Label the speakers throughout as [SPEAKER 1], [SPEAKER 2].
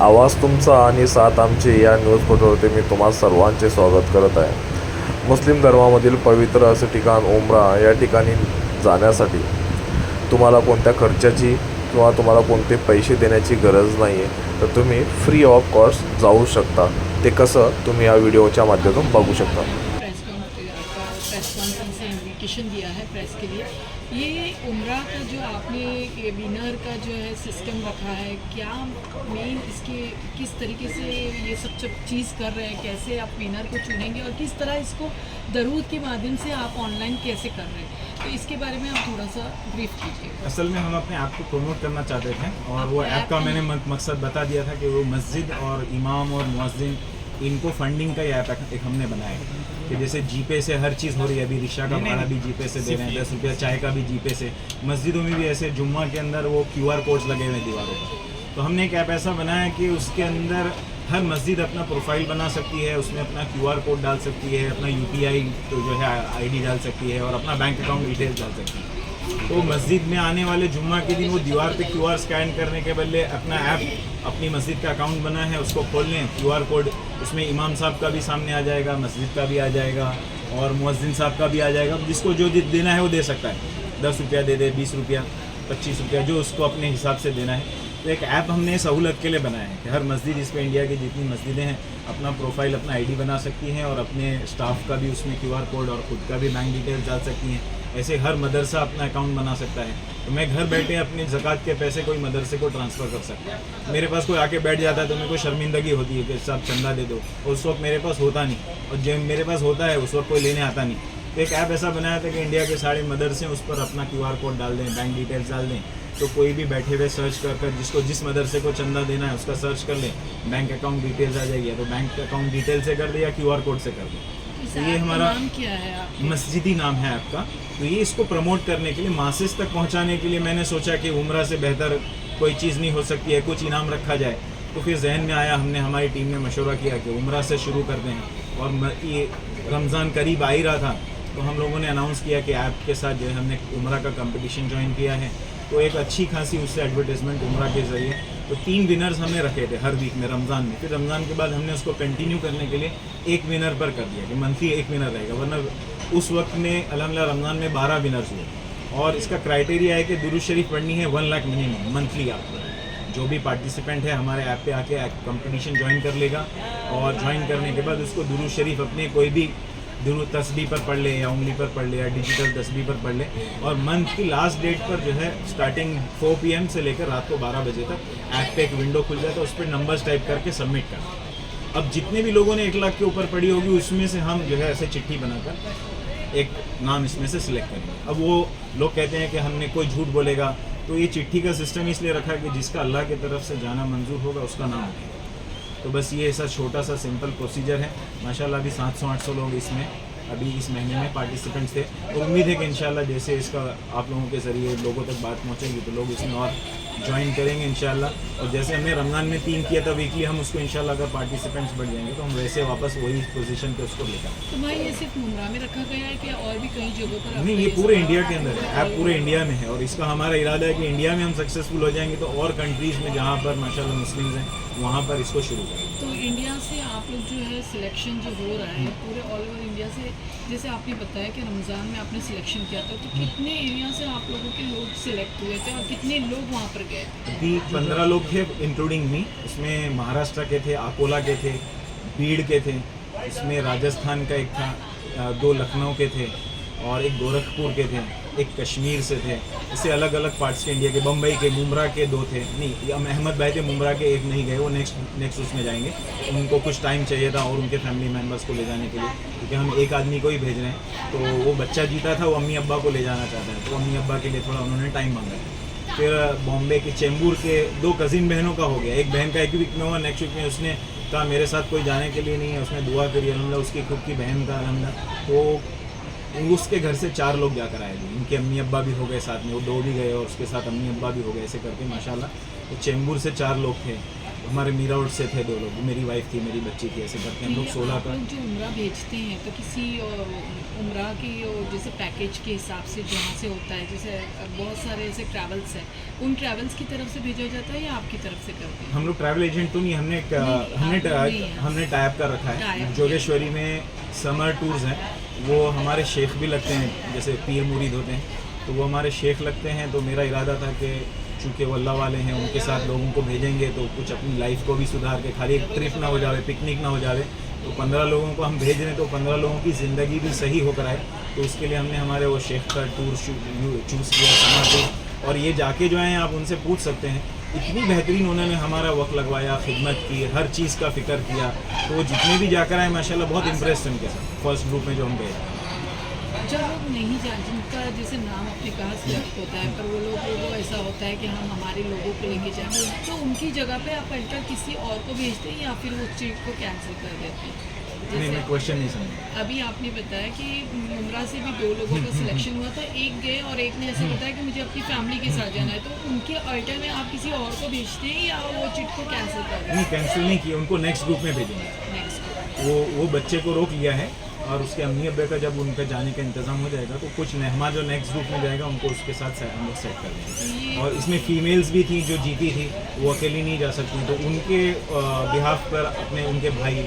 [SPEAKER 1] आवाज तुमचा आणि साथ आमची या न्यूज पोर्टलवरती मी तुम्हा सर्वांचे स्वागत करत आहे. मुस्लिम धर्मामधील पवित्र असे ठिकाण उमरा या ठिकाणी जाण्यासाठी तुम्हाला कोणत्या खर्चाची किंवा तुम्हाला कोणते पैसे देण्याची गरज नाही आहे. तर तुम्ही फ्री ऑफ कॉस्ट जाऊ शकता. ते कसं तुम्ही या व्हिडिओच्या माध्यमातून बघू शकता.
[SPEAKER 2] प्रेस कॉन्फ्रेंस से इन्विटेशन दिया है प्रेस के लिए. ये उम्रा का जो आपने विनर का जो है सिस्टम रखा है, क्या मेन इसके किस तरीके से ये सब चीज़ कर रहे हैं, कैसे आप विनर को चुनेंगे और किस तरह इसको दरूद के माध्यम से आप ऑनलाइन कैसे कर रहे हैं, तो इसके बारे में आप थोड़ा सा ब्रीफ कीजिए.
[SPEAKER 3] असल में हम अपने ऐप को प्रमोट करना चाहते थे और वो ऐप का मैंने मकसद बता दिया था कि वो मस्जिद और इमाम और मुअज्जिन इनको फंडिंग का ऐप एक हमने बनाया है कि जैसे जीपे से हर चीज़ हो रही है. अभी रिक्शा का भाड़ा भी जीपे से दे रहे हैं, 10 रुपया चाय का भी जीपे से. मस्जिदों में भी ऐसे जुम्मा के अंदर वो QR कोड्स लगे हुए हैं दीवारों पर. तो हमने एक ऐप ऐसा बनाया कि उसके अंदर हर मस्जिद अपना प्रोफाइल बना सकती है, उसमें अपना QR कोड डाल सकती है, अपना UPI तो जो है ID डाल सकती है और अपना बैंक अकाउंट डिटेल्स डाल सकती है. तो मस्जिद में आने वाले जुम्मा के दिन वो दीवार पे QR स्कैन करने के बदले अपना ऐप अपनी मस्जिद का अकाउंट बना है उसको खोल लें, QR कोड उसमें इमाम साहब का भी सामने आ जाएगा, मस्जिद का भी आ जाएगा और मुअज्जिन साहब का भी आ जाएगा. जिसको जो देना है वो दे सकता है. 10 रुपया दे दे, 20 रुपया, 25 रुपया, जो उसको अपने हिसाब से देना है. तो एक ऐप हमने सहूलत के लिए बनाया है कि हर मस्जिद, इस पर इंडिया की जितनी मस्जिदें हैं अपना प्रोफाइल, अपना ID बना सकती हैं और अपने स्टाफ का भी उसमें QR कोड और ख़ुद का भी बैंक डिटेल्स डाल सकती हैं. ऐसे हर मदरसा अपना अकाउंट बना सकता है. तो मैं घर बैठे अपनी ज़कात के पैसे कोई मदरसे को ट्रांसफ़र कर सकता है. मेरे पास कोई आके बैठ जाता है तो मेरे को शर्मिंदगी होती है कि साहब चंदा दे दो, और उस वक्त मेरे पास होता नहीं, और जब मेरे पास होता है उस वक्त कोई लेने आता नहीं. तो एक ऐप ऐसा बनाया था कि इंडिया के सारे मदरसे उस पर अपना QR कोड डाल दें, बैंक डिटेल्स डाल दें. तो कोई भी बैठे हुए सर्च कर जिसको जिस मदरसे को चंदा देना है उसका सर्च कर लें, बैंक अकाउंट डिटेल्स आ जाएगी. तो बैंक अकाउंट डिटेल से कर दे या QR कोड से कर दे. तो ये हमारा
[SPEAKER 2] नाम क्या है आपका?
[SPEAKER 3] मस्जिदी नाम है ऐप का. तो ये इसको प्रमोट करने के लिए, मासेस तक पहुंचाने के लिए मैंने सोचा कि उम्रा से बेहतर कोई चीज़ नहीं हो सकती है, कुछ इनाम रखा जाए. तो फिर जहन में आया, हमने हमारी टीम ने मशवरा किया कि उम्रा से शुरू कर दें. और ये रमज़ान करीब आ ही रहा था तो हम लोगों ने अनाउंस किया कि ऐप के साथ जो है हमने उम्रा का कंपटीशन ज्वाइन किया है. तो एक अच्छी खासी उससे एडवर्टाइजमेंट उम्रा के ज़रिए. तो 3 विनर्स हमने रखे थे हर वीक में रमज़ान में. फिर रमज़ान के बाद हमने उसको कंटिन्यू करने के लिए एक विनर पर कर दिया कि मंथली एक विनर रहेगा. वरना उस वक्त में अल्हम्दुलिल्लाह रमज़ान में 12 विनर्स हुए. और इसका क्राइटेरिया है कि दुरूद शरीफ पढ़नी है 1 लाख मिनिमम मंथली. आपको जो भी पार्टिसिपेंट है हमारे ऐप पे आके कंपटीशन ज्वाइन कर लेगा और ज्वाइन करने के बाद उसको दुरूद शरीफ अपने कोई भी दुरूद तस्बीह पर पढ़ ले या उंगली पर पढ़ ले या डिजिटल तस्बीह पर पढ़ ले. और मंथ की लास्ट डेट पर जो है स्टार्टिंग 4 PM से लेकर रात को 12 बजे तक ऐप पे एक विंडो खुल जाता है. उस पर नंबर्स टाइप करके सबमिट कर. अब जितने भी लोगों ने 1 लाख के ऊपर पढ़ी होगी उसमें से हम जो है ऐसे चिट्ठी बनाकर एक नाम इसमें से सिलेक्ट करेंगे. अब वो लोग कहते हैं कि हमने कोई झूठ बोलेगा, तो ये चिट्ठी का सिस्टम इसलिए रखा है कि जिसका अल्लाह की तरफ से जाना मंजूर होगा उसका नाम होगा. तो बस ये ऐसा छोटा सा सिंपल प्रोसीजर है. माशाल्लाह अभी 700-800 लोग इसमें अभी इस महीने में पार्टिसिपेंट्स थे. और उम्मीद है कि इंशाल्लाह जैसे इसका आप लोगों के ज़रिए लोगों तक बात पहुंचेगी तो लोग इसमें और ज्वाइन करेंगे इंशाल्लाह. और जैसे हमने रमज़ान में 3 किया था वीकली, हम उसको इंशाल्लाह अगर पार्टिसिपेंट्स बढ़ जाएंगे तो हम वैसे वापस वही पोजीशन पे उसको लेकर.
[SPEAKER 2] तो भाई ये सिर्फ मुमरा में रखा गया है कि और भी कई जगहों पर?
[SPEAKER 3] नहीं, ये पूरे इंडिया के अंदर है. ऐप पूरे इंडिया में है और इसका हमारा इरादा है कि इंडिया में हम सक्सेसफुल हो जाएंगे तो और कंट्रीज़ में जहाँ पर माशाल्लाह मुस्लिम्स हैं वहाँ पर इसको शुरू करें.
[SPEAKER 2] तो इंडिया से आप लोग जो है सिलेक्शन जो हो रहा है पूरे ऑल ओवर इंडिया से, जैसे आपने बताया कि रमज़ान में आपने सिलेक्शन किया था, तो कितने एरिया से आप लोगों के लोग सिलेक्ट हुए थे और कितने लोग वहाँ पर गए?
[SPEAKER 3] अभी 15 लोग थे इंक्लूडिंग मी. इसमें महाराष्ट्र के थे, अकोला के थे, भीड़ के थे, इसमें राजस्थान का एक था, 2 लखनऊ के थे और एक गोरखपुर के थे, एक कश्मीर से थे. इससे अलग अलग पार्ट्स के इंडिया के, बम्बई के, मुमरा के 2 थे. नहीं, हम अहमद भाई थे मुमरा के, एक नहीं गए, वो नेक्स्ट उसमें जाएंगे. उनको कुछ टाइम चाहिए था और उनके फैमिली मेम्बर्स को ले जाने के लिए, क्योंकि हम एक आदमी को ही भेज रहे हैं. तो वो बच्चा जीता था, वो अम्मी अब्बा को ले जाना चाहता है, तो अम्मी अब्बा के लिए थोड़ा उन्होंने टाइम मांगा. फिर बॉम्बे के चेंबूर के 2 कज़िन बहनों का हो गया. एक बहन का एक वीक में हुआ, नेक्स्ट वीक में उसने कहा मेरे साथ कोई जाने के लिए नहीं है, उसने दुआ करी अल्हम्दुलिल्लाह, उसकी खुद की बहन का अल्हम्दुलिल्लाह. तो उसके घर से 4 लोग जाकर आए थे. उनके अम्मी अब्बा भी हो गए साथ में, वो 2 भी गए और उसके साथ अम्मी अब्बा भी हो गए. ऐसे करके माशाल्लाह तो चेंबूर से 4 लोग थे. हमारे मीराउट से थे 2 लोग, मेरी वाइफ थी, मेरी बच्ची थी, ऐसे करके हम लोग 16
[SPEAKER 2] आप
[SPEAKER 3] का।
[SPEAKER 2] लोग जो उम्रा भेजते हैं तो किसी उम्रा की जैसे पैकेज के हिसाब से जहाँ से होता है, जैसे बहुत सारे ऐसे ट्रैवल्स हैं, उन ट्रैवल्स की तरफ से भेजा जाता है या आपकी तरफ से करते हैं?
[SPEAKER 3] हम लोग ट्रैवल एजेंट तो नहीं, हमने
[SPEAKER 2] नहीं है।
[SPEAKER 3] हमने टाइप कर रखा है।
[SPEAKER 2] टाइप
[SPEAKER 3] जोगेश्वरी में समर टूर्स हैं, वो हमारे शेख भी लगते हैं, जैसे पीर मुरीद होते हैं, तो वो हमारे शेख लगते हैं। तो मेरा इरादा था कि चूँकि वो अल्लाह वाले हैं, उनके साथ लोगों को भेजेंगे तो कुछ अपनी लाइफ को भी सुधार के, खाली एक ट्रिप ना हो जाए, पिकनिक ना हो जाए। तो 15 लोगों को हम भेज रहे हैं, तो 15 लोगों की ज़िंदगी भी सही होकर आए, तो उसके लिए हमने हमारे वो शेख का टूर चूज़ किया, समर टूर। और ये जाके जो है आप उनसे पूछ सकते हैं, इतनी बेहतरीन उन्होंने हमारा वक्त लगवाया, खिदमत की, हर चीज़ का फ़िक्र किया। तो वो जितने भी जाकर आए माशाल्लाह बहुत इम्प्रेस उनके साथ, फर्स्ट ग्रुप में जो हम गए।
[SPEAKER 2] जो लोग नहीं जान, जिनका जैसे नाम आपने कहा सिलेक्ट होता है, पर वो लोगों को ऐसा होता है कि हम हमारे लोगों को लेके जाएंगे, तो उनकी जगह पे आप अल्टर किसी और को भेजते हैं या फिर उस ट्रिप को कैंसिल कर देते हैं?
[SPEAKER 3] नहीं, मैं क्वेश्चन नहीं समझा।
[SPEAKER 2] अभी आपने बताया कि उम्रा से भी 2 लोगों का सिलेक्शन हुआ था, एक गए और एक ने ऐसे बताया कि मुझे अपनी फैमिली के साथ जाना है, तो उनके अल्टर में आप किसी और को भेजते हैं या वो ट्रिप को कैंसिल कर देते
[SPEAKER 3] नहीं, कैंसिल नहीं किया, उनको नेक्स्ट ग्रुप में भेजेंगे।
[SPEAKER 2] हैं नेक्स्ट?
[SPEAKER 3] वो बच्चे को रोक लिया है, और उसके अम्मी अब्बे का जब उनका जाने का इंतज़ाम हो जाएगा तो कुछ हमारा जो नेक्स्ट ग्रुप में जाएगा उनको उसके साथ हम लोग सेट कर देंगे। और इसमें फीमेल्स भी थी जो जीती थी, वो अकेली नहीं जा सकती, तो उनके बिहाफ पर अपने उनके भाई,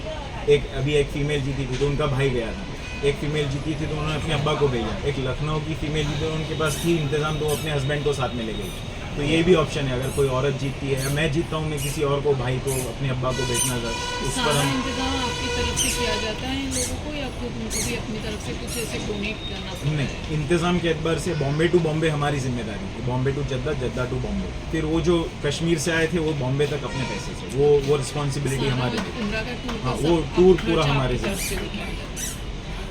[SPEAKER 3] अभी एक फ़ीमेल जीती थी तो उनका भाई गया था, एक फ़ीमेल जीती थी तो उन्होंने अपने अब्बा को भेजा, एक लखनऊ की फ़ीमेल जीती, तो उनके पास थी इंतज़ाम, तो वो अपने हस्बैंड को साथ में ले गई। तो ये भी ऑप्शन है, अगर कोई औरत जीतती है या मैं जीतता हूँ, मैं किसी और को, भाई को, अपने अब्बा को भेजना था, उस पर
[SPEAKER 2] सारा
[SPEAKER 3] हम
[SPEAKER 2] इंतजाम आपकी तरफ से किया जाता है इन लोगों को या खुद उनको भी अपनी तरफ से कुछ ऐसे डोनेट करना पड़ता है?
[SPEAKER 3] नहीं, इंतज़ाम के एतबार से बॉम्बे टू बॉम्बे हमारी जिम्मेदारी थी, बॉम्बे टू जद्दा, जद्दा टू बॉम्बे। फिर वो जो कश्मीर से आए थे वो बॉम्बे तक अपने पैसे से, वो रिस्पॉन्सिबिलिटी हमारी थी।
[SPEAKER 2] उम्रा का टूर
[SPEAKER 3] हाँ,
[SPEAKER 2] का
[SPEAKER 3] वो
[SPEAKER 2] सब
[SPEAKER 3] टूर
[SPEAKER 2] खर्चा
[SPEAKER 3] पूरा
[SPEAKER 2] आपकी
[SPEAKER 3] हमारे
[SPEAKER 2] तरफ
[SPEAKER 3] से।
[SPEAKER 2] से भी किया जाता है।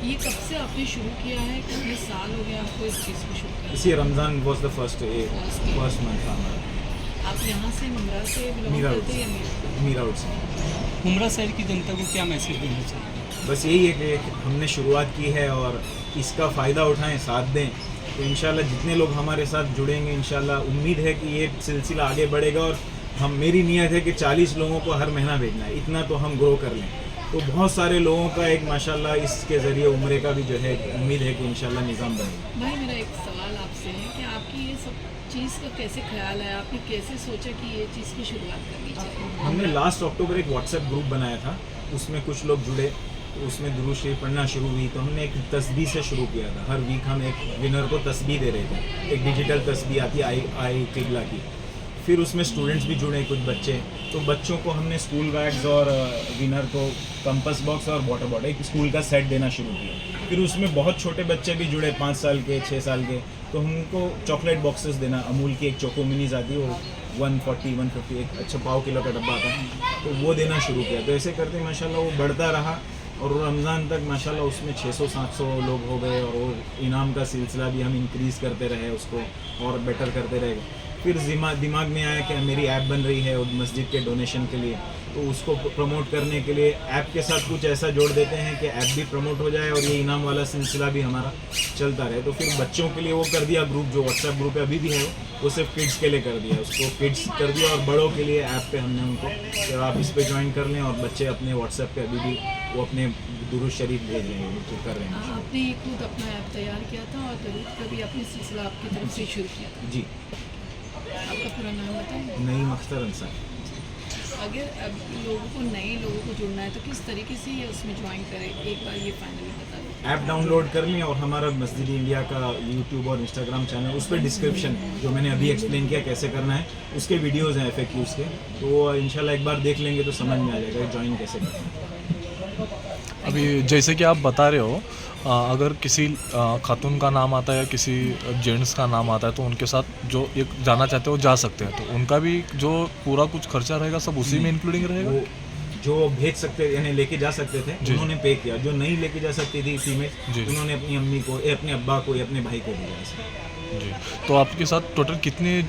[SPEAKER 2] ये कब से आपने शुरू किया है, कितने साल हो गए आपको इस चीज़ को शुरू करने?
[SPEAKER 3] इसी Ramzan was the first month था हमारा।
[SPEAKER 2] आप यहाँ से उम्रा से बिलोंग
[SPEAKER 3] मीरा
[SPEAKER 2] करते हैं या मीरा?
[SPEAKER 3] मीराउट से।
[SPEAKER 4] उम्रा शहर की जनता को क्या मैसेज देना चाहिए?
[SPEAKER 3] बस यही है कि हमने शुरुआत की है और इसका फ़ायदा उठाएं, साथ दें, तो इंशाल्लाह जितने लोग हमारे साथ जुड़ेंगे, इंशाल्लाह उम्मीद है कि ये सिलसिला आगे बढ़ेगा। और मेरी नीयत है कि 40 लोगों को हर महीना भेजना है, इतना तो हम ग्रो कर लें। तो बहुत सारे लोगों का एक माशाल्लाह इसके ज़रिए उम्रे का भी जो है उम्मीद है कि इंशाल्लाह निज़ाम बनेगा।
[SPEAKER 2] भाई मेरा एक सवाल आपसे है कि आपकी ये सब चीज़ का कैसे ख्याल है, आपने कैसे सोचा कि ये चीज़ की शुरुआत करनी चाहिए?
[SPEAKER 3] हमने लास्ट अक्टूबर एक व्हाट्सएप ग्रुप बनाया था, उसमें कुछ लोग जुड़े, तो उसमें दुरूद शरीफ पढ़ना शुरू हुई, तो हमने एक तस्बीह से शुरू किया था। हर वीक हम एक विनर को तस्बीह दे रहे थे, एक डिजिटल तस्बीह आती है आई किबला की। फिर उसमें स्टूडेंट्स भी जुड़े, कुछ बच्चे, तो बच्चों को हमने स्कूल बैग्स और विनर को कंपस बॉक्स और वाटर बॉटल, एक स्कूल का सेट देना शुरू किया। फिर उसमें बहुत छोटे बच्चे भी जुड़े, 5 साल के, 6 साल के, तो हमको चॉकलेट बॉक्सेस देना, अमूल की एक चोको मिनीज आती है, वो 140-150 एक अच्छा पाव किलो का डब्बा आता है, तो वो देना शुरू किया। तो ऐसे करते माशाल्लाह वो बढ़ता रहा और रमज़ान तक माशाल्लाह उसमें 600-700 लोग हो गए, और वो इनाम का सिलसिला भी हम इंक्रीज़ करते रहे, उसको और बेटर करते रहे। फिर दिमाग में आया कि मेरी ऐप बन रही है मस्जिद के डोनेशन के लिए, तो उसको प्रमोट करने के लिए ऐप के साथ कुछ ऐसा जोड़ देते हैं कि ऐप भी प्रमोट हो जाए और ये इनाम वाला सिलसिला भी हमारा चलता रहे। तो फिर बच्चों के लिए वो कर दिया ग्रुप, जो व्हाट्सएप ग्रुप है अभी भी है, वो सिर्फ किड्स के लिए कर दिया, उसको किड्स कर दिया, और बड़ों के लिए ऐप पे हमने उनको कि आप इस पे ज्वाइन कर लें, और बच्चे अपने व्हाट्सएप पे अभी भी वो अपने दुरूद शरीफ भेज रहे हैं, जो कर रहे हैं।
[SPEAKER 2] आपने ये खुद अपना ऐप तैयार किया था और दरूद का भी आपने सिलसिला आपकी तरफ से शुरू किया था?
[SPEAKER 3] जी,
[SPEAKER 2] आपका पूरा नाम बताएं?
[SPEAKER 3] नईम अख्तर अंसारी।
[SPEAKER 2] अगर अब लोगों को, नए लोगों को जुड़ना है तो किस तरीके से ये उसमें ज्वाइन करें, एक बार ये फाइनली बता दें।
[SPEAKER 3] ऐप डाउनलोड कर लें, और हमारा मस्जिद इंडिया का यूट्यूब और इंस्टाग्राम चैनल, उस पर डिस्क्रिप्शन जो मैंने अभी एक्सप्लेन किया कैसे करना है, उसके वीडियोज़ हैं FAQs के, तो वो इंशाल्लाह एक बार देख लेंगे तो समझ में आ जाएगा ज्वाइन कैसे करना है।
[SPEAKER 1] अभी जैसे कि आप बता रहे हो, अगर किसी खातून का नाम आता है या किसी जेंट्स का नाम आता है तो उनके साथ जो एक जाना चाहते हो जा सकते हैं, तो उनका भी जो पूरा कुछ खर्चा रहेगा सब उसी में इंक्लूडिंग रहेगा?
[SPEAKER 3] वो जो भेज सकते, यानी लेके जा सकते थे, उन्होंने पे किया। जो नहीं लेके जा सकती थी फीमेल, उन्होंने अपनी अम्मी को, अपने अब्बा को या अपने भाई को दिया।
[SPEAKER 1] जी, तो आपके साथ टोटल कितने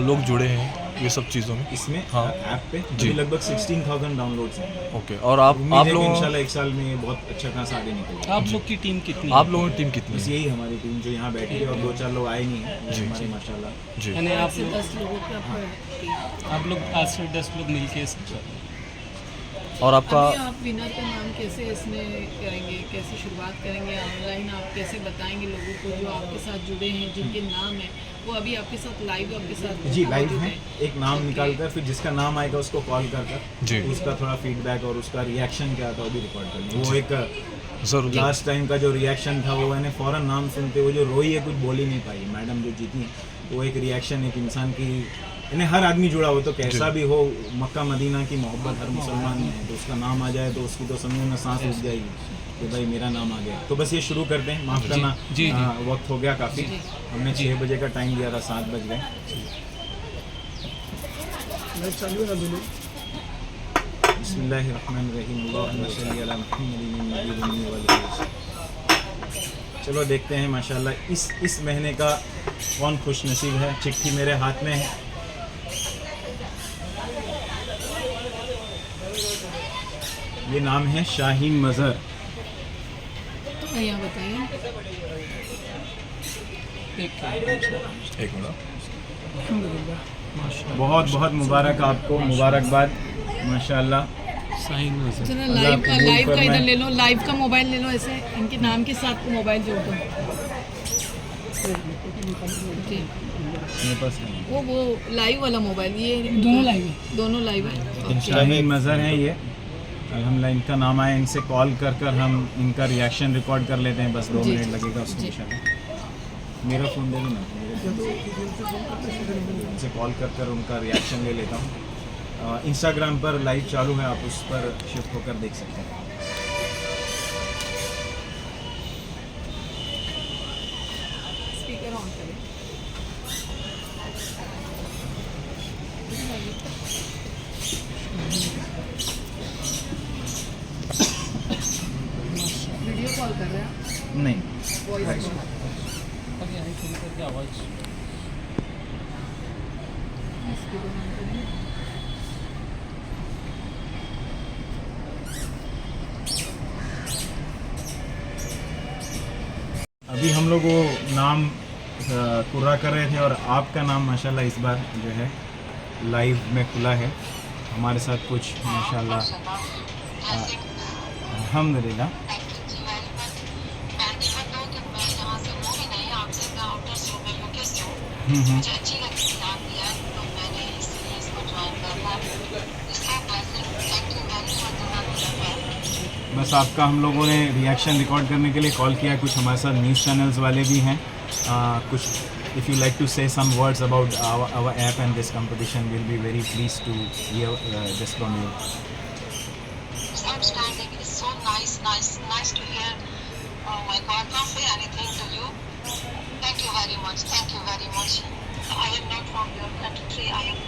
[SPEAKER 1] लोग जुड़े हैं? ये सब चीज़ों में?
[SPEAKER 3] इसमें
[SPEAKER 1] हाँ।
[SPEAKER 3] ऐप पे
[SPEAKER 1] जी।
[SPEAKER 3] अभी लगभग 16,000 डाउनलोड्स हैं।
[SPEAKER 1] ओके, और आप
[SPEAKER 3] उम्मीद है कि
[SPEAKER 1] लोगों
[SPEAKER 3] इंशाल्लाह एक साल में ये बहुत अच्छा खासा आगे निकलेगा।
[SPEAKER 4] आप लोग की टीम कितनी
[SPEAKER 1] आप लोगों की टीम कितनी
[SPEAKER 3] बस
[SPEAKER 1] है?
[SPEAKER 3] यही हमारी टीम जो यहाँ बैठी है और 2-4 लोग आए नहीं हैं
[SPEAKER 1] जी,
[SPEAKER 3] हमारे
[SPEAKER 1] जी।
[SPEAKER 3] माशाल्लाह।
[SPEAKER 1] जी।
[SPEAKER 4] यानी आप
[SPEAKER 2] से
[SPEAKER 4] लोग
[SPEAKER 2] 10 लोगों का आपका
[SPEAKER 4] आप लोग 8 से 10 लोग मिलके
[SPEAKER 1] और आपका
[SPEAKER 2] अभी आप विनर का नाम कैसे इसमें करेंगे, कैसे शुरुआत करेंगे, ऑनलाइन आप कैसे बताएंगे लोगों को जो आपके साथ जुड़े हैं, जिनके नाम है वो अभी आपके साथ लाइव आपके साथ
[SPEAKER 3] जी लाइव
[SPEAKER 2] मौजूद
[SPEAKER 3] है,
[SPEAKER 2] हैं?
[SPEAKER 3] एक नाम निकाल कर फिर जिसका नाम आएगा उसको कॉल कर
[SPEAKER 1] जी।
[SPEAKER 3] कर उसका थोड़ा फीडबैक और उसका रिएक्शन क्या था वो भी रिकॉर्ड करेंगे। वो एक
[SPEAKER 1] ज़रूर
[SPEAKER 3] लास्ट टाइम का जो रिएक्शन था वो मैंने फ़ौरन नाम सुनते वो जो रोई है कुछ बोल ही नहीं पाई मैडम जो जीती, वो एक रिएक्शन एक इंसान की यानी हर आदमी जुड़ा हो तो कैसा भी हो, मक्का मदीना की मोहब्बत हर मुसलमान में है, तो उसका नाम आ जाए तो उसकी तो समझो ना सांस उठ जाएगी कि भाई मेरा नाम आ गया। तो बस ये शुरू करते हैं, माफ़ करना
[SPEAKER 4] जी, जी।
[SPEAKER 3] वक्त हो गया काफ़ी, हमने 6 बजे का टाइम दिया था, 7 बज गए। बिस्मिल्लाहिर्रहमानिर्रहीम, अल्लाहुम्मा सल्ली अला मुहम्मदिन नबील उम्मी वल आलिहि। चलो देखते हैं माशाल्लाह इस महीने का कौन खुश नसीब है। चिट्ठी मेरे हाथ में है, ये नाम है शाहीन मज़हर।
[SPEAKER 2] यहाँ बताइए।
[SPEAKER 1] एक मिनट।
[SPEAKER 3] बहुत बहुत मुबारक आपको, मुबारकबाद माशाल्लाह।
[SPEAKER 2] चलो
[SPEAKER 3] अल्लाह
[SPEAKER 2] लाइव का
[SPEAKER 3] कबूल
[SPEAKER 2] इधर
[SPEAKER 3] फरमाए।
[SPEAKER 2] ले लो, लाइव का मोबाइल ले लो, ऐसे इनके नाम के साथ मोबाइल जोड़ दो। जी,
[SPEAKER 3] मेरे पास नहीं है।
[SPEAKER 2] वो लाइव वाला मोबाइल, ये दोनों लाइव है, दोनों लाइव है।
[SPEAKER 3] शाहीन मज़हर हैं ये, अल्हम्दुलिल्लाह इनका नाम आया, इनसे कॉल कर कर हम इनका रिएक्शन रिकॉर्ड कर लेते हैं, बस 2
[SPEAKER 2] जी,
[SPEAKER 3] मिनट लगेगा उसको
[SPEAKER 2] जी।
[SPEAKER 3] इंशाल्लाह। मेरा फ़ोन दे देना, इनसे कॉल कर कर उनका रिएक्शन ले लेता हूँ। इंस्टाग्राम पर लाइव चालू है, आप उस पर शिफ्ट होकर देख सकते हैं।
[SPEAKER 2] स्पीकर ऑन करें। वीडियो कॉल कर रहे हैं आप?
[SPEAKER 3] नहीं,
[SPEAKER 2] वॉइस
[SPEAKER 4] आवाज़
[SPEAKER 2] स्पीकर ऑन करें।
[SPEAKER 3] अभी हम लोग वो नाम पूरा कर रहे थे और आपका नाम माशाल्लाह इस बार जो है लाइव में खुला है हमारे साथ कुछ माशाल्लाह, अल्हम्दुलिल्लाह।
[SPEAKER 5] मुझे अच्छी लगी थी आपकी यार, तो मैंने इसलिए इसको ज्वाइन करना। इसका blessing, thank you very much.
[SPEAKER 3] बस आपका हम लोगों ने रिएक्शन रिकॉर्ड करने के लिए कॉल किया। कुछ हमारे साथ न्यूज़ चैनल्स वाले भी हैं, कुछ if you like to say some words about our app and this competition, will be very please to hear this from you.
[SPEAKER 5] Outstanding. It's so nice to hear. Oh my God, I can't say anything to you. Thank you very much. Thank you very much. I am not from your country. I am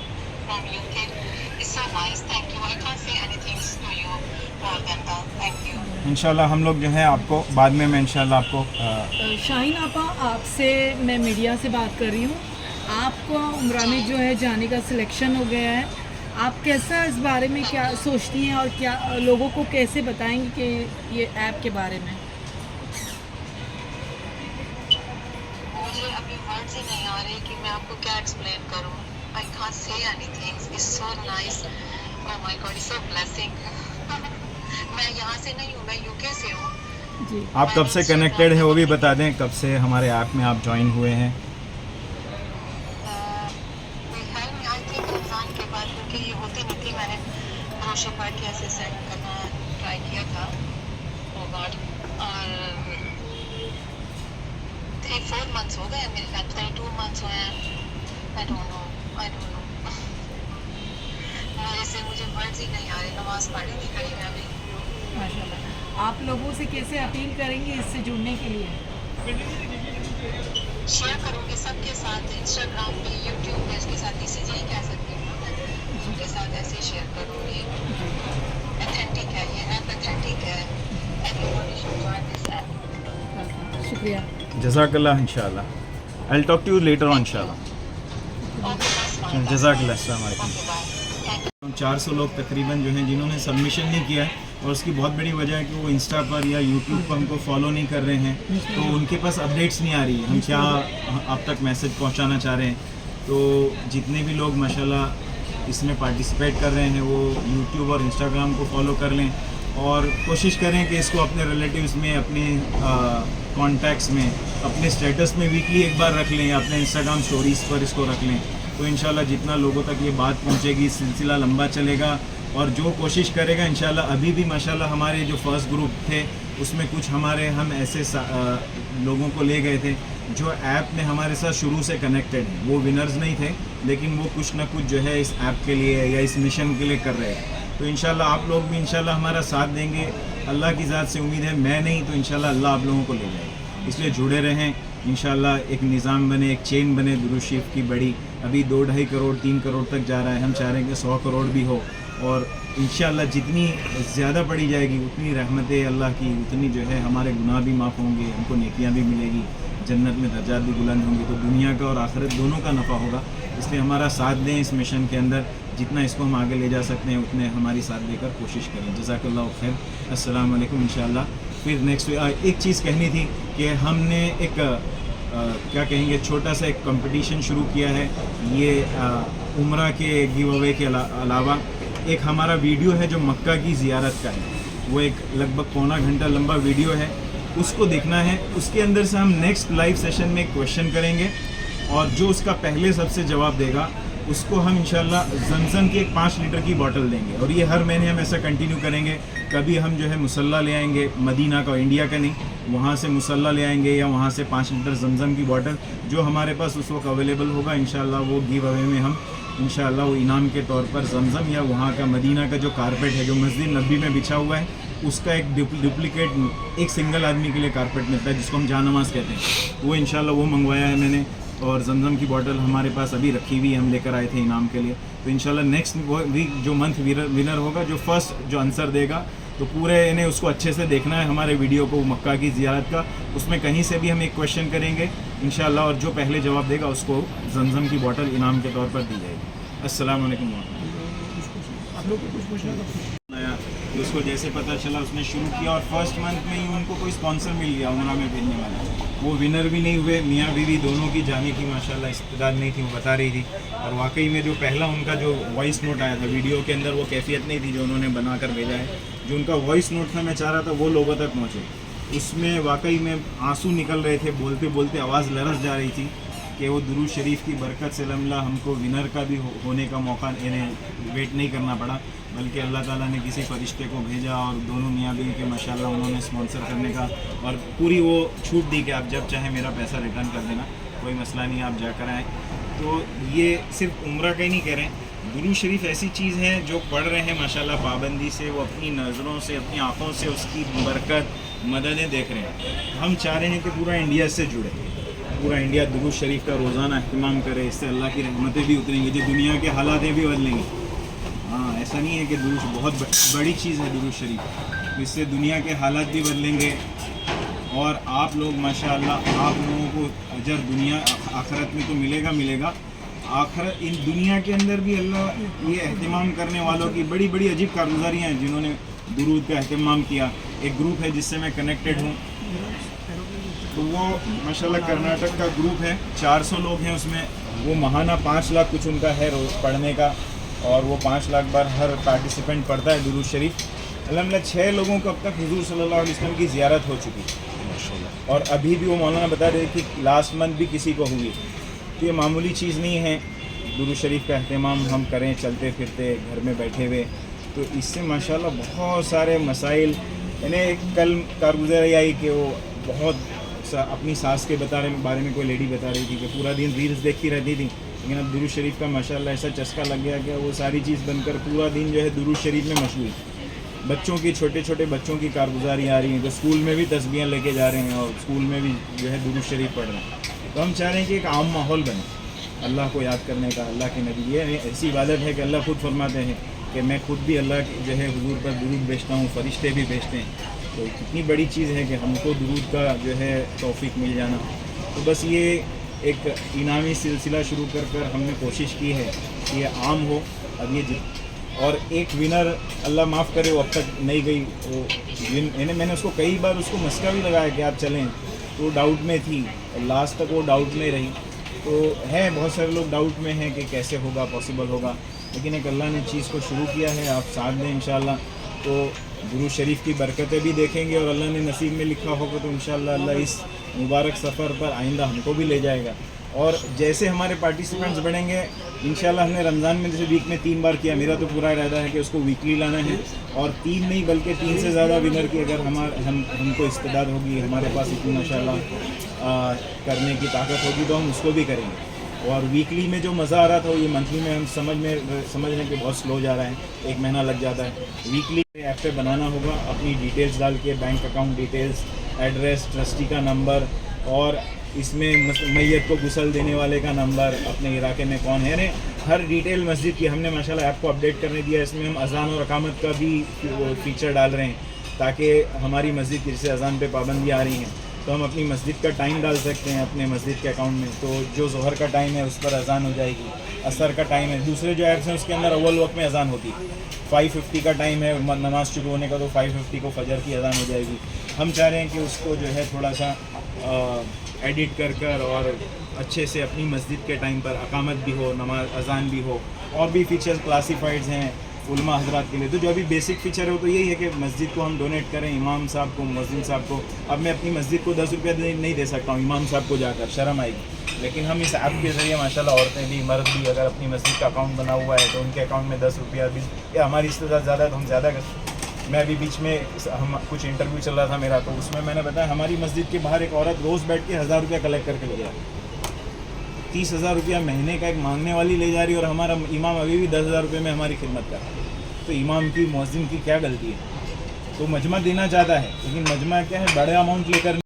[SPEAKER 5] from UK. It's so nice. Thank you. I can't say anything to you more than that. Thank you.
[SPEAKER 3] इंशाल्लाह हम लोग जो है आपको बाद में मैं इंशाल्लाह आपको
[SPEAKER 2] शाहीन आपा, आपसे मैं मीडिया से बात कर रही हूँ। आपको उम्रा में जो है जाने का सिलेक्शन हो गया है, आप कैसा इस बारे में क्या सोचती हैं और क्या लोगों को कैसे बताएंगे कि ये ऐप के बारे में?
[SPEAKER 5] मुझे अभी वर्ड्स ही नहीं आ रहे कि मैं आपको क्या एक्सप्लेन करूं। I can't say anything. It's so nice. Oh my God, it's a blessing. मैं यहाँ से नहीं हूँ, मैं यूके से हूँ।
[SPEAKER 2] जी,
[SPEAKER 3] आप कब से कनेक्टेड हैं वो भी बता दें, कब से हमारे ऐप में आप ज्वाइन हुए हैं।
[SPEAKER 5] आई थिंक रमज़ान के बाद, क्योंकि ये होती नहीं थी, मैंने क्रोशे पार्ट ऐसे सेट करना ट्राई किया था। ओह गॉड, और 3-4 मंथ्स हो गए मेरे ख्याल, 2 मंथ्स हुए हैं। I don't know. मेरे से मुझे वर्ड्स ही नहीं आ रहे। नमाज पढ़ी थी कहीं मैं अभी।
[SPEAKER 2] माशाल्लाह। आप लोगों से कैसे अपील करेंगे इससे जुड़ने के लिए?
[SPEAKER 5] शेयर करूँगी सबके साथ, इंस्टाग्राम पे, यूट्यूब पे, इसके साथ मैसेज ही कह सकती हूँ मैं सबके साथ ऐसे ही शेयर करूँगी। ऑथेंटिक है ये ऐप, ऑथेंटिक है। Everybody should join this app.
[SPEAKER 2] शुक्रिया।
[SPEAKER 3] जज़ाकल्लाह। इंशाल्लाह I will talk to you later on इंशाल्लाह।
[SPEAKER 5] Okay, that's fine.
[SPEAKER 3] जज़ाकल्लाह, अस्सलाम वालेकुम।
[SPEAKER 5] Okay, bye. Thank you.
[SPEAKER 3] 400 लोग तकरीबन जो हैं जिन्होंने सबमिशन नहीं किया है, और उसकी बहुत बड़ी वजह है कि वो इंस्टा पर या यूट्यूब पर हमको फॉलो नहीं कर रहे हैं, तो उनके पास अपडेट्स नहीं आ रही है हम क्या आप तक मैसेज पहुंचाना चाह रहे हैं। तो जितने भी लोग माशाल्लाह इसमें पार्टिसिपेट कर रहे हैं वो यूट्यूब और इंस्टाग्राम को फॉलो कर लें, और कोशिश करें कि इसको अपने रिलेटिव्स में, अपने कॉन्टैक्ट्स में, अपने स्टेटस में वीकली एक बार रख लें, या अपने इंस्टाग्राम स्टोरीज़ पर इसको रख लें। तो इंशाल्लाह जितना लोगों तक ये बात पहुंचेगी, सिलसिला लंबा चलेगा, और जो कोशिश करेगा इंशाल्लाह। अभी भी माशाल्लाह हमारे जो फर्स्ट ग्रुप थे उसमें कुछ हम ऐसे लोगों को ले गए थे जो ऐप में हमारे साथ शुरू से कनेक्टेड हैं। वो विनर्स नहीं थे, लेकिन वो कुछ ना कुछ जो है इस ऐप के लिए या इस मिशन के लिए कर रहे हैं। तो इंशाल्लाह आप लोग भी इंशाल्लाह हमारा साथ देंगे। अल्लाह की ज़ात से उम्मीद है, मैं नहीं तो इंशाल्लाह अल्लाह आप लोगों को ले जाएगा। इसलिए जुड़े रहें, इंशाल्लाह एक निज़ाम बने, एक चेन बने दुरूद शरीफ की बड़ी। अभी 2-2.5 करोड़ 3 करोड़ तक जा रहा है, हम चाह रहे हैं कि 100 करोड़ भी हो, और इंशाल्लाह जितनी ज़्यादा पड़ी जाएगी उतनी रहमतें अल्लाह की, उतनी जो है हमारे गुनाह भी माफ़ होंगे, हमको नेकियां भी मिलेगी, जन्नत में दर्जात भी बुलंद होंगे, तो दुनिया का और आखिरत दोनों का नफ़ा होगा। इसलिए हमारा साथ दें इस मिशन के अंदर, जितना इसको हम आगे ले जा सकते हैं उतने हमारी साथ देकर कोशिश करें। जज़ाकल्लाह खैर, अस्सलाम वालेकुम। इंशाल्लाह फिर नेक्स्ट एक चीज़ कहनी थी कि हमने एक क्या कहेंगे छोटा सा एक कंपटीशन शुरू किया है। ये उम्रा के गिव अवे के अलावा एक हमारा वीडियो है जो मक्का की ज़ियारत का है, वो एक लगभग पौना घंटा लंबा वीडियो है, उसको देखना है। उसके अंदर से हम नेक्स्ट लाइव सेशन में एक क्वेश्चन करेंगे, और जो उसका पहले सबसे जवाब देगा उसको हम इंशाल्लाह जमज़म की एक 5 लीटर की बोतल देंगे। और ये हर महीने हम ऐसा कंटिन्यू करेंगे। कभी हम जो है मुसल्ला ले आएंगे, मदीना का, इंडिया का नहीं, वहाँ से मुसल्ला ले आएंगे, या वहाँ से 5 लीटर जमज़म की बोतल जो हमारे पास उस वक्त अवेलेबल होगा इंशाल्लाह वो गिव अवे में हम इंशाल्लाह वो इनाम के तौर पर जमज़म या वहाँ का मदीना का जो कारपेट है जो मस्जिद नबी में बिछा हुआ है उसका एक डुप्लीकेट एक सिंगल आदमी के लिए कारपेट मिलता है जिसको हम जानमाज़ कहते हैं, वो इंशाल्लाह वो मंगवाया है मैंने। और जमज़म की बोतल हमारे पास अभी रखी हुई हम लेकर आए थे इनाम के लिए। तो इंशाल्लाह नेक्स्ट वीक जो मंथ विनर होगा, जो फर्स्ट जो आंसर देगा, तो पूरे इन्हें उसको अच्छे से देखना है हमारे वीडियो को मक्का की ज़ियारत का। उसमें कहीं से भी हम एक क्वेश्चन करेंगे इंशाल्लाह, और जो पहले जवाब देगा उसको जमज़म की बोतल इनाम के तौर पर दी जाएगी। अस्सलाम वालेकुम। आप लोग को कुछ पूछना था? तो उसको जैसे पता चला उसने शुरू किया, और फर्स्ट मंथ में ही उनको कोई स्पॉन्सर मिल गया उमरा में भेजने वाला। वो विनर भी नहीं हुए, मियाँ बीवी दोनों की जाने की माशाल्लाह इस्तेदाद नहीं थी, वो बता रही थी। और वाकई में जो पहला उनका जो वॉइस नोट आया था वीडियो के अंदर, वो कैफियत नहीं थी जो उन्होंने बना कर भेजा है। जो उनका वॉइस नोट था, मैं चाह रहा था वो लोगों तक पहुँचे। उसमें वाकई में आंसू निकल रहे थे, बोलते बोलते आवाज़ लरस जा रही थी कि वो दुरूद शरीफ की बरकत से अल्हम्दुलिल्लाह हमको विनर का भी होने का मौका इन्हें वेट नहीं करना पड़ा, बल्कि अल्लाह ताला ने किसी फरिश्ते को भेजा, और दोनों मियाँ बीवी के माशाल्लाह उन्होंने स्पॉन्सर करने का और पूरी वो छूट दी कि आप जब चाहें मेरा पैसा रिटर्न कर देना, कोई मसला नहीं, आप जाकर आएँ। तो ये सिर्फ उम्रा का ही नहीं कह रहे हैं, दुरूद शरीफ ऐसी चीज़ है जो पढ़ रहे हैं माशाल्लाह पाबंदी से, वो अपनी नज़रों से, अपनी आँखों से उसकी बरकत मददें देख रहे हैं। हम चाह रहे हैं कि पूरा इंडिया से जुड़े, पूरा इंडिया दुरूद शरीफ का रोज़ाना अहतमाम करे, इससे अल्लाह की रहमतें भी उतरेंगी, जो दुनिया के हालातें भी बदलेंगी। हाँ, ऐसा नहीं है कि दुरूद बहुत बड़ी चीज़ है दुरूद शरीफ, इससे दुनिया के हालात भी बदलेंगे, और आप लोग माशाअल्लाह आप लोगों को अजर दुनिया आखिरत में तो मिलेगा। आखिरत इन दुनिया के अंदर भी अल्लाह ये एहतमाम करने वालों की बड़ी बड़ी अजीब कारगुजारियाँ हैं जिन्होंने दुरूद का एहतमाम किया। एक ग्रुप है जिससे मैं कनेक्टेड हूँ, तो वो माशाल्लाह कर्नाटक का ग्रुप है, 400 लोग हैं उसमें। वो महाना 5 लाख कुछ उनका है रोज़ पढ़ने का, और वो 5 लाख बार हर पार्टिसिपेंट पढ़ता है दुरूद शरीफ। अल्हम्दुलिल्लाह 6 लोगों को अब तक हुजूर सल्लल्लाहु अलैहि वसल्लम की ज़ियारत हो चुकी है, और अभी भी वो मौलाना बता रहे कि लास्ट मंथ भी किसी को हुई। तो ये मामूली चीज़ नहीं है, दुरूद शरीफ का एहतमाम हम करें चलते फिरते घर में बैठे हुए, तो इससे माशाल्लाह बहुत सारे मसाइल। इन्हें कल कारगुजारी आई कि वो बहुत अपनी सास के बारे में कोई लेडी बता रही थी कि पूरा दिन रील्स देखती रहती थी, लेकिन अब दुरूद शरीफ का माशाल्लाह ऐसा चस्का लग गया कि वो सारी चीज़ बनकर पूरा दिन जो है दुरूद शरीफ में मशगूल। बच्चों की छोटे छोटे बच्चों की कारगुजारी आ रही है, तो स्कूल में भी तस्बीहां लेके जा रहे हैं और स्कूल में भी जो है दुरूद शरीफ पढ़ रहे हैं। तो हम चाह रहे हैं कि एक आम माहौल बने अल्लाह को याद करने का। अल्लाह के नबी, ये ऐसी इबादत है कि अल्लाह खुद फरमाते हैं कि मैं खुद भी अल्लाह की जो है हुजूर पर दुरूद भेजता हूँ, फरिश्ते भी भेजते हैं। तो कितनी बड़ी चीज़ है कि हमको दुरूद का जो है तौफीक मिल जाना। तो बस ये एक इनामी सिलसिला शुरू कर हमने कोशिश की है कि ये आम हो। अब ये और एक विनर अल्लाह माफ़ करे वो अब तक नहीं गई, वो मैंने उसको कई बार उसको मस्का भी लगाया कि आप चलें, तो डाउट में थी और लास्ट तक वो डाउट में रही। तो है बहुत सारे लोग डाउट में हैं कि कैसे होगा, पॉसिबल होगा, लेकिन एक अल्लाह ने चीज़ को शुरू किया है, आप साथ दें इंशाल्लाह। तो गुरु शरीफ की बरकतें भी देखेंगे और अल्लाह ने नसीब में लिखा होगा तो इंशाल्लाह अल्लाह इस मुबारक सफ़र पर आइंदा हमको भी ले जाएगा। और जैसे हमारे पार्टिसिपेंट्स बढ़ेंगे इंशाल्लाह, हमने रमज़ान में जैसे वीक में 3 बार किया, मेरा तो पूरा इरादा है कि उसको वीकली लाना है, और 3 नहीं बल्कि 3 से ज़्यादा विनर की अगर हमको इस्तेदाद होगी, हमारे पास इतनी माशाल्लाह करने की ताकत होगी तो हम उसको भी करेंगे। और वीकली में जो मज़ा आ रहा था वो ये मंथली में हम समझने के बहुत स्लो जा रहा है, 1 महीना लग जाता है। वीकली ऐप पे बनाना होगा, अपनी डिटेल्स डाल के, bank account details, address, trustee का नंबर, और इसमें मैयत को गुसल देने वाले का नंबर, अपने इलाके में कौन है, हर डिटेल मस्जिद की हमने माशाल्लाह ऐप को अपडेट करने दिया। इसमें हम अज़ान और अकामत का भी फीचर डाल रहे हैं ताकि हमारी मस्जिद की, जैसे अज़ान पे पाबंदी आ रही हैं तो हम अपनी मस्जिद का टाइम डाल सकते हैं अपने मस्जिद के अकाउंट में, तो जो ज़ोहर का टाइम है उस पर अज़ान हो जाएगी, असर का टाइम है, दूसरे जो ऐप्स हैं उसके अंदर अव्वल वक्त में अज़ान होती है, 5:50 का टाइम है नमाज शुरू होने का, तो 5:50 को फजर की अज़ान हो जाएगी। हम चाह रहे हैं कि उसको जो है थोड़ा सा एडिट कर और अच्छे से अपनी मस्जिद के टाइम पर अकामत भी हो, नमाज अज़ान भी हो, और भी फीचर्स क्लासीफाइड्स हैं उलमा हजरात के लिए। तो जो अभी बेसिक फ़ीचर है वो तो यही है कि मस्जिद को हम डोनेट करें, इमाम साहब को, मुअज्जिन साहब को। अब मैं अपनी मस्जिद को 10 रुपया नहीं दे सकता हूँ इमाम साहब को जाकर, शर्म आएगी, लेकिन हम इस ऐप के ज़रिए माशाल्लाह औरतें भी, मर्द भी, अगर अपनी मस्जिद का अकाउंट बना हुआ है तो उनके अकाउंट में 10 रुपया भी, या हमारी इस्तेदाद ज़्यादा है तो हम ज़्यादा कर। मैं अभी बीच में हम कुछ इंटरव्यू चल रहा था मेरा, तो उसमें मैंने बताया हमारी मस्जिद के बाहर एक औरत रोज़ बैठ के 1000 रुपया कलेक्ट करके ले जा रही है, 30,000 रुपया महीने का एक मांगने वाली ले जा रही है, और हमारा इमाम अभी भी 10,000 रुपये में हमारी खिदमत कर रहा है। तो इमाम की, मुअज्जिन की क्या गलती है? तो मजमा देना चाहता है, लेकिन मजमा क्या है, बड़े अमाउंट लेकर